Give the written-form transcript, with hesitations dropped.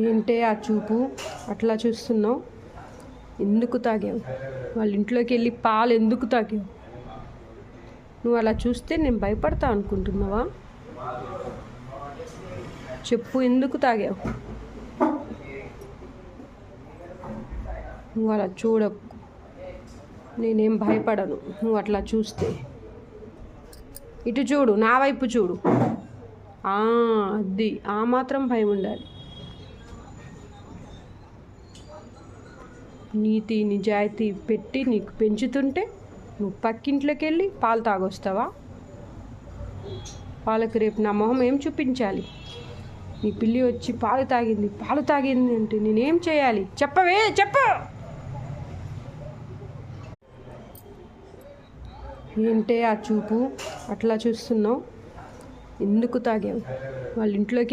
ఏంటే ఆ చూపు అట్లా చూస్తున్నావు? ఎందుకు తాగావు? వాళ్ళ ఇంట్లోకి వెళ్ళి పాలు ఎందుకు తాగావు? నువ్వు అలా చూస్తే నేను భయపడతా అనుకుంటున్నావా? చెప్పు, ఎందుకు తాగావు? నువ్వు అలా చూడకు, నేనేం భయపడను. నువ్వు అట్లా చూస్తే ఇటు చూడు, నా వైపు చూడు. అది ఆ మాత్రం భయం ఉండాలి. నీతి నిజాయితీ పెట్టి నీకు పెంచుతుంటే నువ్వు పక్కింట్లోకి వెళ్ళి పాలు తాగొస్తావా? వాళ్ళకి రేపు నా మొహం ఏం చూపించాలి? నీ పిల్లి వచ్చి పాలు తాగింది అంటే నేనేం చేయాలి? చెప్పవే, చెప్పు. ఏంటే ఆ చూపు అట్లా చూస్తున్నావు? ఎందుకు తాగావు? వాళ్ళ ఇంట్లోకి